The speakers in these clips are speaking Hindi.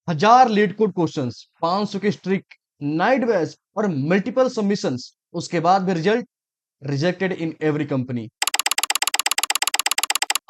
1000 लीड कोड क्वेश्चंस, 500 के स्ट्रिक, नाइट बैच और मल्टीपल सबमिशंस। उसके बाद भी result rejected in every company.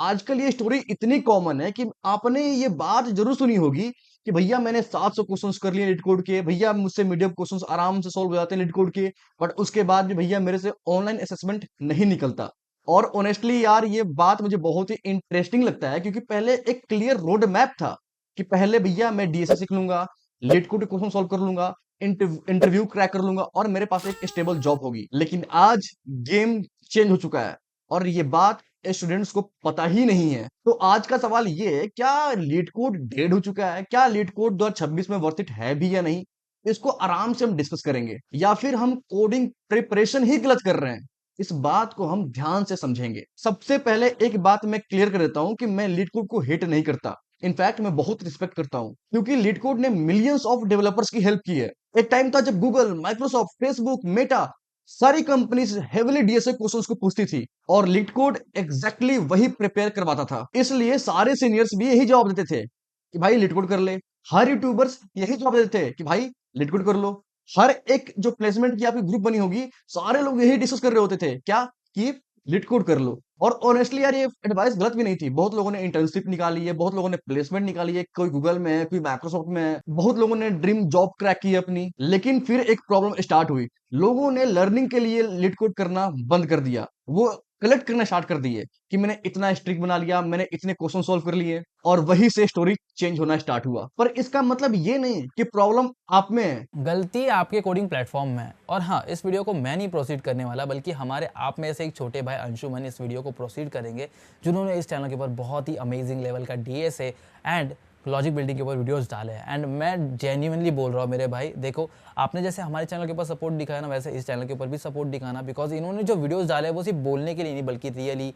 आजकल ये स्टोरी इतनी कॉमन है कि आपने ये बात जरूर सुनी होगी कि भैया मैंने 700 क्वेश्चंस कर लिए लीड कोड के, भैया मुझसे मीडियम क्वेश्चंस आराम से सॉल्व हो जाते हैं लीड कोड के, बट उसके बाद भी भैया मेरे से ऑनलाइन असेसमेंट नहीं निकलता। और ऑनेस्टली यार ये बात मुझे बहुत ही इंटरेस्टिंग लगता है, क्योंकि पहले एक क्लियर रोड मैप था कि पहले भैया मैं डीएसए सीख लूंगा, लीड कोड के क्वेश्चन सॉल्व कर लूंगा, इंटरव्यू क्रैक कर लूंगा और मेरे पास एक स्टेबल जॉब होगी। लेकिन आज गेम चेंज हो चुका है और ये बात स्टूडेंट्स को पता ही नहीं है। तो आज का सवाल ये है, क्या लीड कोड डेड हो चुका है? क्या लीड कोड 2026 में वर्थ इट है भी या नहीं? इसको आराम से हम डिस्कस करेंगे, या फिर हम कोडिंग प्रिपरेशन ही गलत कर रहे हैं? इस बात को हम ध्यान से समझेंगे। सबसे पहले एक बात मैं क्लियर कर देता हूं कि मैं लीड कोड को हेट नहीं करता। इनफैक्ट मैं बहुत रिस्पेक्ट करता हूं, क्योंकि लीड कोड ने मिलियंस ऑफ डेवलपर्स की हेल्प की है। एक टाइम था जब गूगल, माइक्रोसॉफ्ट, फेसबुक, मेटा सारी कंपनीज हेविली डीएसए क्वेश्चंस को पूछती थी और लीड कोड एग्जैक्टली वही प्रिपेयर करवाता था। इसलिए सारे सीनियर्स भी यही जवाब देते थे कि भाई लीड कोड कर ले। हर यूट्यूबर्स यही जवाब देते थे कि भाई लीड कोड कर लो। हर एक जो प्लेसमेंट की आपकी ग्रुप बनी होगी, सारे लोग यही डिस्कस कर रहे होते थे, क्या कि लीड कोड कर लो। और ऑनेस्टली यार ये एडवाइस गलत भी नहीं थी। बहुत लोगों ने इंटर्नशिप निकाली है, बहुत लोगों ने प्लेसमेंट निकाली है, कोई गूगल में है, कोई माइक्रोसॉफ्ट में है, बहुत लोगों ने ड्रीम जॉब क्रैक की है अपनी। लेकिन फिर एक प्रॉब्लम स्टार्ट हुई। लोगों ने लर्निंग के लिए लीड कोड करना बंद कर दिया। वो कलेक्ट करना स्टार्ट कर दिए कि मैंने इतना स्ट्रिक बना लिया, मैंने इतने क्वेश्चन सॉल्व कर लिए, और वहीं से स्टोरी चेंज होना स्टार्ट हुआ। पर इसका मतलब ये नहीं कि प्रॉब्लम आप में है। गलती आपके कोडिंग प्लेटफॉर्म में है। और हाँ, इस वीडियो को मैं नहीं प्रोसीड करने वाला, बल्कि हमारे आप में से एक छोटे भाई अंशुमन इस वीडियो को प्रोसीड करेंगे, जिन्होंने इस चैनल के ऊपर बहुत ही अमेजिंग लेवल का डीएसए एंड लॉजिक बिल्डिंग के ऊपर वीडियोस डाले हैं। एंड मैं जेन्युइनली बोल रहा हूँ मेरे भाई, देखो आपने जैसे हमारे चैनल के ऊपर सपोर्ट दिखाया ना, वैसे इस चैनल के ऊपर भी सपोर्ट दिखाना, बिकॉज इन्होंने जो वीडियोस डाले हैं वो सिर्फ बोलने के लिए नहीं, बल्कि रियली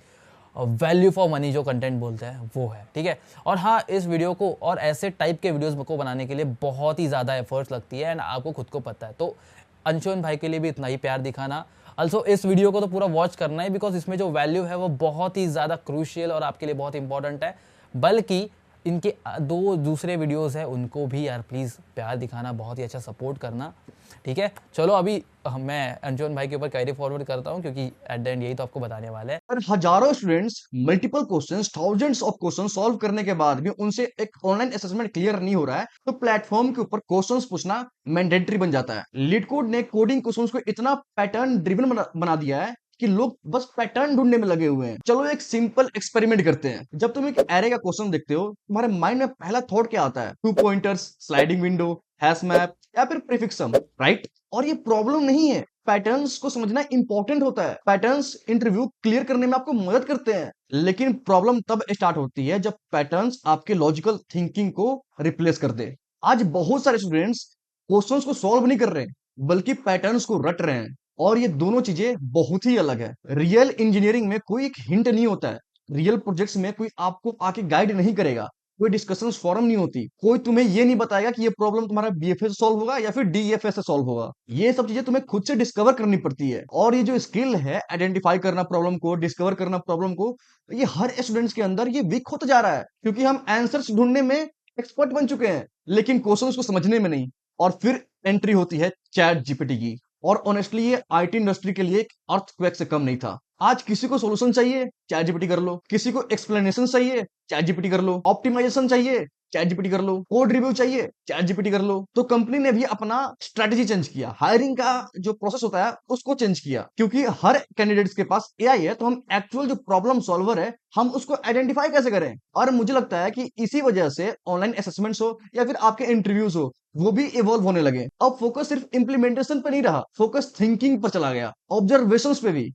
वैल्यू फॉर मनी जो कंटेंट बोलते हैं वो है, ठीक है। और हाँ, इस वीडियो को और ऐसे टाइप के वीडियोस को बनाने के लिए बहुत ही ज़्यादा एफर्ट्स लगती है, एंड आपको खुद को पता है। तो अंशुमन भाई के लिए भी इतना ही प्यार दिखाना। ऑल्सो इस वीडियो को तो पूरा वॉच करना है, बिकॉज इसमें जो वैल्यू है वो बहुत ही ज़्यादा क्रूशियल और आपके लिए बहुत इंपॉर्टेंट है। बल्कि इनके दो दूसरे वीडियोस हैं, उनको भी यार प्लीज़ प्यार दिखाना, बहुत ही अच्छा सपोर्ट करना, ठीक है। चलो अभी मैं अंशुमन भाई के ऊपर कैरी फॉरवर्ड करता हूँ, क्योंकि एट द एंड यही तो आपको बताने वाले हैं। पर हजारों students multiple questions, thousands of questions solve करने के बाद भी उनसे एक ऑनलाइन असेसमेंट क्लियर नहीं हो रहा है, तो प्लेटफॉर्म के ऊपर क्वेश्चंस पूछना मैंडेटरी बन जाता है। लीड कोड ने कोडिंग क्वेश्चंस को इतना पैटर्न ड्रिवन बना दिया है कि लोग बस पैटर्न ढूंढने में लगे हुए हैं। चलो एक सिंपल एक्सपेरिमेंट करते हैं। जब तुम एक एरे का क्वेश्चन देखते हो, तुम्हारे माइंड में पहला थॉट क्या आता है? Two pointers, sliding window, hash map या फिर प्रीफिक्स सम, राइट? और ये प्रॉब्लम नहीं है। पैटर्न्स को समझना इंपॉर्टेंट होता है। पैटर्न्स इंटरव्यू क्लियर करने में आपको मदद करते हैं। लेकिन प्रॉब्लम तब स्टार्ट होती है जब पैटर्न्स आपके लॉजिकल थिंकिंग को रिप्लेस कर दे। आज बहुत सारे स्टूडेंट्स क्वेश्चंस को सॉल्व नहीं कर रहे, बल्कि पैटर्न्स को रट रहे हैं। और ये दोनों चीजें बहुत ही अलग है। रियल इंजीनियरिंग में कोई एक हिंट नहीं होता है। रियल प्रोजेक्ट्स में कोई आपको आके गाइड नहीं करेगा। कोई डिस्कशन फोरम नहीं होती। कोई तुम्हें ये नहीं बताएगा कि ये प्रॉब्लम तुम्हारा बीएफए से सॉल्व होगा या फिर डीएफए से सॉल्व होगा। ये सब चीजें तुम्हें खुद से डिस्कवर करनी पड़ती है। और ये जो स्किल है, आइडेंटिफाई करना प्रॉब्लम को, डिस्कवर करना प्रॉब्लम को, ये हर स्टूडेंट्स के अंदर ये वीक होता जा रहा है, क्योंकि हम आंसर्स ढूंढने में एक्सपर्ट बन चुके हैं, लेकिन क्वेश्चंस को समझने में नहीं। और फिर एंट्री होती है चैट जीपीटी की। और ऑनेस्टली ये आईटी इंडस्ट्री के लिए एक अर्थक्वेक से कम नहीं था। आज किसी को सॉल्यूशन चाहिए, चैट जीपीटी कर लो। किसी को एक्सप्लेनेशन चाहिए, चैट जीपीटी कर लो। ऑप्टिमाइजेशन चाहिए, चैट जीपीटी कर लो। कोड रिव्यू चाहिए, चैट जीपीटी कर लो। तो कंपनी ने भी अपना स्ट्रेटेजी चेंज किया। हायरिंग का जो प्रोसेस होता है उसको चेंज किया, क्योंकि हर कैंडिडेट्स के पास एआई है। तो हम एक्चुअल जो प्रॉब्लम सॉल्वर है, हम उसको आइडेंटिफाई कैसे करें? और मुझे लगता है कि इसी वजह से ऑनलाइन असेसमेंट्स हो या फिर आपके इंटरव्यूज हो, वो भी इवॉल्व होने लगे। अब फोकस सिर्फ इंप्लीमेंटेशन पे नहीं रहा, फोकस थिंकिंग पर चला गया, ऑब्जर्वेशंस पे भी,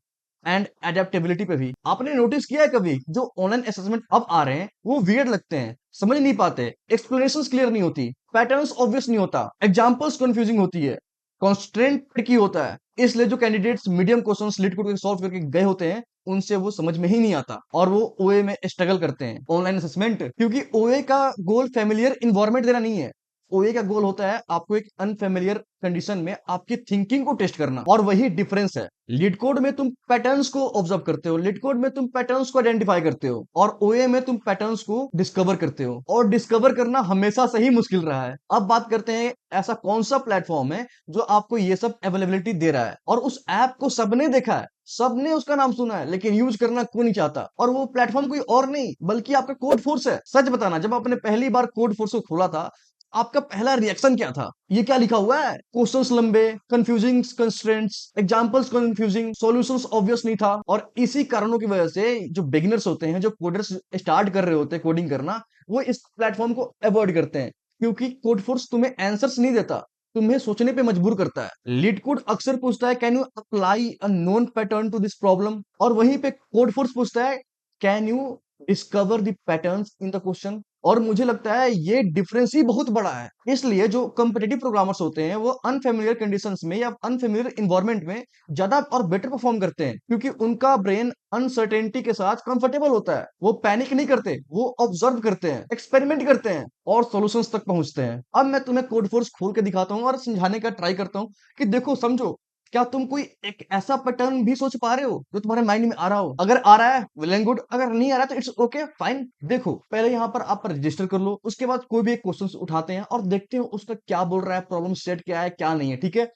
एंड एडेप्टेबिलिटी पे भी। आपने नोटिस किया है कभी, जो ऑनलाइन असेसमेंट अब आ रहे हैं वो वियर्ड लगते हैं, समझ नहीं पाते, एक्सप्लेनेशंस क्लियर नहीं होती, पैटर्न्स ऑब्वियस नहीं होता, एग्जांपल्स कंफ्यूजिंग होती है, कॉन्स्ट्रेंट ट्रिकी होता है। इसलिए जो candidates medium questions leet code solve करके गए होते हैं, उनसे वो समझ में ही नहीं आता और वो ओए में स्ट्रगल करते हैं। ऑनलाइन असेसमेंट, क्योंकि ओए का गोल फैमिलियर इन्वायरमेंट देना नहीं है, ओए का गोल होता है आपको एक अनफेमिलियर कंडीशन में आपकी थिंकिंग को टेस्ट करना, और वही डिफरेंस है। लीड कोड में तुम पैटर्न्स को ऑब्जर्व करते हो, लीड कोड में तुम पैटर्न्स को आइडेंटिफाई करते हो, और ओए में तुम पैटर्न्स को डिस्कवर करते हो, और डिस्कवर करना हमेशा से ही मुश्किल रहा है। अब बात करते हैं ऐसा कौन सा प्लेटफॉर्म है जो आपको ये सब अवेलेबिलिटी दे रहा है, और उस ऐप को सबने देखा है, सबने उसका नाम सुना है, लेकिन यूज करना कोई नहीं चाहता, और वो प्लेटफॉर्म कोई और नहीं बल्कि आपका कोड फोर्स है। सच बताना, जब आपने पहली बार कोड फोर्स को खोला था, आपका पहला रिएक्शन क्या था? ये क्या लिखा हुआ है? क्वेश्चंस लंबे, confusing constraints, examples confusing, solutions obvious नहीं था। और इसी कारणों की वजह से जो बिगिनर्स होते हैं, जो कोडर्स स्टार्ट कर रहे होते हैं कोडिंग करना, वो इस प्लेटफॉर्म को अवॉइड करते हैं, क्योंकि कोड फोर्स तुम्हें आंसर्स नहीं देता, तुम्हें सोचने पे मजबूर करता है। लीड कोड अक्सर पूछता है can you apply a known pattern to this problem, और वहीं पे कोड फोर्स पूछता है can you discover the patterns in the question. और मुझे लगता है ये डिफरेंस ही बहुत बड़ा है। इसलिए जो कॉम्पिटिटिव प्रोग्रामर्स होते हैं वो अनफेमिलियर कंडीशंस में या अनफेमिलियर इन्वायरमेंट में ज्यादा और बेटर परफॉर्म करते हैं, क्योंकि उनका ब्रेन अनसर्टेनिटी के साथ कंफर्टेबल होता है। वो पैनिक नहीं करते, वो ऑब्जर्व करते हैं, एक्सपेरिमेंट करते हैं, और सॉल्यूशंस तक पहुंचते हैं। अब मैं तुम्हें कोड फोर्स खोल के दिखाता हूँ और समझाने का ट्राई करता हूँ कि देखो, समझो, क्या तुम कोई एक ऐसा पैटर्न भी सोच पा रहे हो जो तुम्हारे माइंड में आ रहा हो? अगर आ रहा है वेल एंड गुड, अगर नहीं आ रहा है तो इट्स ओके, फाइन। देखो, पहले यहाँ पर आप रजिस्टर कर लो, उसके बाद कोई भी एक क्वेश्चन उठाते हैं और देखते हैं उसका क्या बोल रहा है, प्रॉब्लम सेट क्या है, क्या नहीं है। ठीक है,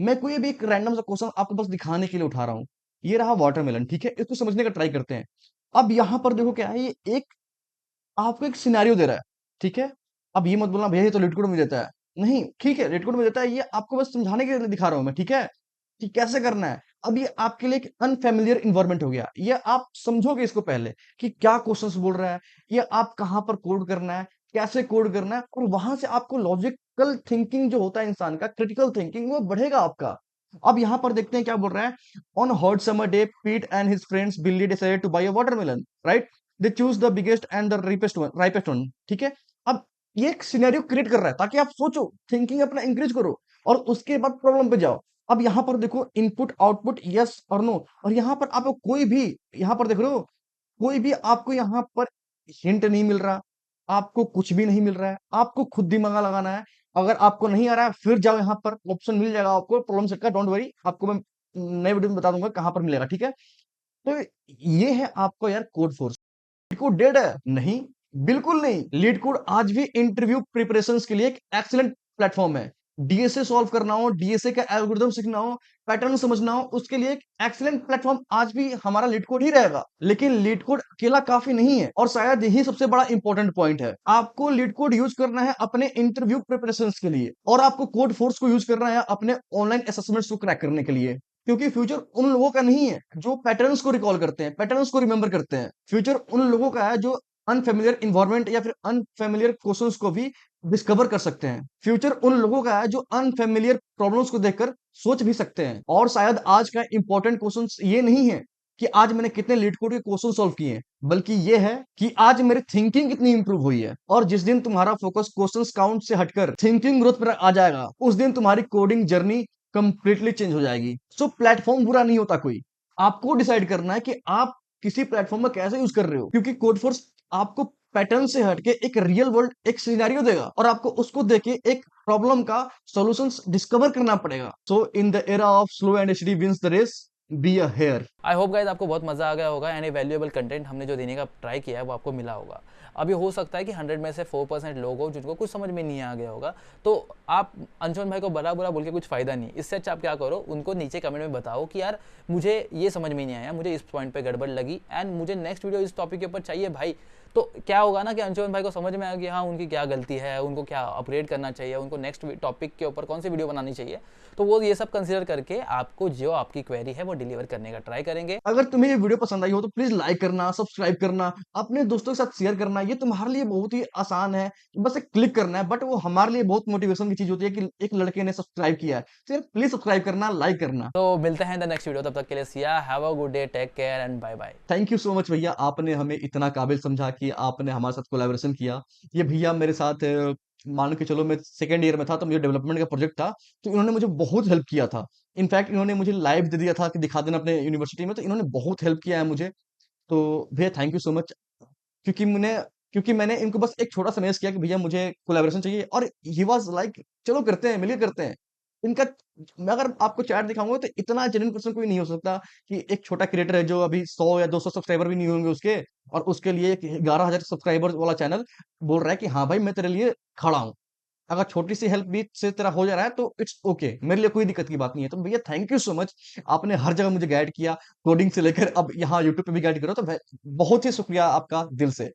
मैं कोई भी एक रैंडम सा क्वेश्चन आपको बस दिखाने के लिए उठा रहा हूँ। ये रहा वाटरमेलन, ठीक है, इसको समझने का ट्राई करते हैं। अब यहाँ पर देखो क्या है, ये एक आपको एक सिनेरियो दे रहा है, ठीक है। अब ये मत बोलना भैया ये तो लिट कोड में देता है। नहीं, ठीक है, लिट कोड में देता है, ये आपको बस समझाने के लिए दिखा रहा हूं मैं, ठीक है, कि कैसे करना है। अब ये आपके लिए एक अनफेमिलियर इन्वायरमेंट हो गया, ये आप समझोगे इसको पहले कि क्या क्वेश्चंस बोल रहा है, ये आप कहाँ पर कोड करना है, कैसे कोड करना है, और वहां से आपको लॉजिकल थिंकिंग जो होता है इंसान का, क्रिटिकल थिंकिंग, वो बढ़ेगा आपका। अब यहाँ पर देखते हैं क्या बोल रहा है। On hot summer day, Pete and his friends Billy decided to buy a watermelon, right? They choose the biggest and the ripest one, ठीक है। अब ये एक सिनेरियो क्रिएट कर रहा है ताकि आप सोचो, थिंकिंग अपना इंक्रीज करो, और उसके बाद प्रॉब्लम पे जाओ। अब यहाँ पर देखो, इनपुट आउटपुट यस और नो, और यहाँ पर आपको कोई भी, यहाँ पर देख रहे हो, कोई भी आपको यहाँ पर हिंट नहीं मिल रहा, आपको कुछ भी नहीं मिल रहा है, आपको खुद दिमाग लगाना है। अगर आपको नहीं आ रहा है, फिर जाओ, यहाँ पर ऑप्शन मिल जाएगा आपको प्रॉब्लम सेट का, डोंट वरी, आपको मैं नए वीडियो में बता दूंगा कहाँ पर मिलेगा, ठीक है। तो ये है आपको यार code force. Leet code dead है? नहीं, बिल्कुल नहीं। लीड कोड आज भी इंटरव्यू प्रिपरेशंस के लिए एक एक्सीलेंट प्लेटफॉर्म है। डीएसए सॉल्व करना हो, डीएसए का एल्गोरिथम सीखना हो, पैटर्न समझना हो, उसके लिए एक एक्सीलेंट प्लेटफॉर्म आज भी हमारा लीड कोड ही रहेगा। लेकिन लीड कोड अकेला काफी नहीं है, और शायद यही सबसे बड़ा इंपॉर्टेंट पॉइंट है। आपको लीड कोड यूज करना है अपने इंटरव्यू प्रिपरेशंस के लिए, और आपको कोड फोर्स को यूज करना है अपने ऑनलाइन असेसमेंट्स को क्रैक करने के लिए। क्योंकि फ्यूचर उन लोगों का नहीं है जो पैटर्न्स को रिकॉल करते हैं, पैटर्न्स को रिमेंबर करते हैं। फ्यूचर उन लोगों का है जो अनफेमिलियर इन्वायरमेंट या फिर अनफेमिलियर क्वेश्चंस को भी डिस्कवर कर सकते हैं। फ्यूचर उन लोगों का है जो अनफेमिलियर प्रॉब्लम्स को देखकर सोच भी सकते हैं। और शायद आज का इंपॉर्टेंट क्वेश्चन ये नहीं है कि आज मैंने कितने लीड कोड के क्वेश्चन सॉल्व किए हैं, बल्कि ये है कि आज मेरी थिंकिंग कितनी इंप्रूव हुई है। और जिस दिन तुम्हारा फोकस क्वेश्चंस काउंट से हटकर थिंकिंग ग्रोथ पर आ जाएगा, उस दिन तुम्हारी कोडिंग जर्नी कंप्लीटली चेंज हो जाएगी। सो प्लेटफॉर्म बुरा नहीं होता कोई, आपको डिसाइड करना है कि आप किसी प्लेटफॉर्म में कैसे यूज कर रहे हो, क्योंकि कोड फोर्स आपको पैटर्न से हटके एक रियल वर्ल्ड एक सिनेरियो देगा, और आपको उसको देके एक प्रॉब्लम का सॉल्यूशंस डिस्कवर करना पड़ेगा। So in the era of slow and steady wins the race, be a hare. I hope guys आपको बहुत मज़ा आ गया होगा एंड वैल्यूएबल कंटेंट हमने जो देने का ट्राई किया है वो आपको मिला होगा। अभी हो सकता है कि 100 में से 4% लोग हो जिनको कुछ समझ में नहीं आ गया होगा, तो आप अंशुमन भाई को बड़ा बुरा बोल के कुछ फ़ायदा नहीं। इससे अच्छा आप क्या करो, उनको नीचे कमेंट में बताओ कि यार मुझे ये समझ में नहीं आया, मुझे इस पॉइंट पे गड़बड़ लगी एंड मुझे नेक्स्ट वीडियो इस टॉपिक के ऊपर चाहिए भाई। तो क्या होगा ना कि अंशुमन भाई को समझ में आया कि हाँ उनकी क्या गलती है, उनको क्या अपग्रेड करना चाहिए, उनको नेक्स्ट टॉपिक के ऊपर कौन सी वीडियो बनानी चाहिए, तो वो ये सब कंसिडर करके आपको जो आपकी क्वेरी है वो डिलीवर करने का ट्राई करेंगे। अगर तुम्हें ये वीडियो पसंद आई हो तो प्लीज लाइक करना, सब्सक्राइब करना, अपने दोस्तों के साथ शेयर करना। ये तुम्हारे लिए बहुत ही आसान है, बस एक क्लिक करना है, बट वो हमारे लिए बहुत मोटिवेशन की चीज होती है कि एक लड़के ने सब्सक्राइब किया है। तो प्लीज सब्सक्राइब करना, लाइक करना। तो मिलते हैं द नेक्स्ट वीडियो, तब तक के लिए see ya, have a good day, take care and bye bye. Thank you so much भैया, आपने हमें इतना काबिल समझा कि आपने हमारे साथ कोलैबोरेशन किया। ये भैया मेरे साथ मान के चलो, मैं सेकंड ईयर में था तो मुझे डेवलपमेंट का प्रोजेक्ट था, तो इन्होंने मुझे बहुत हेल्प किया था। इनफैक्ट इन्होंने मुझे लाइव दे दिया था कि दिखा देना अपने यूनिवर्सिटी में, तो इन्होंने बहुत हेल्प किया है मुझे। तो भैया थैंक यू सो मच, क्योंकि मैंने क्योंकि मैंने इनको बस एक छोटा-सा मैसेज किया कि भैया मुझे कोलैबोरेशन चाहिए और ही वाज़ लाइक चलो करते हैं, मिलके करते हैं। इनका मैं अगर आपको चैट दिखाऊँगा तो इतना जेन्युइन पर्सन कोई नहीं हो सकता कि एक छोटा क्रिएटर है जो अभी 100 या 200 सब्सक्राइबर भी नहीं होंगे उसके और उसके लिए एक 11,000 सब्सक्राइबर्स वाला चैनल बोल रहा है कि हाँ भाई मैं तेरे लिए खड़ा हूँ। अगर छोटी-सी हेल्प भी से तेरा हो जा रहा है तो इट्स ओके मेरे लिए कोई दिक्कत की बात नहीं है। तो भैया थैंक यू सो मच आपने हर जगह मुझे गाइड किया, कोडिंग से लेकर अब यहाँ यूट्यूब पे भी गाइड कर रहे हो तो वे बहुत ही शुक्रिया आपका दिल से।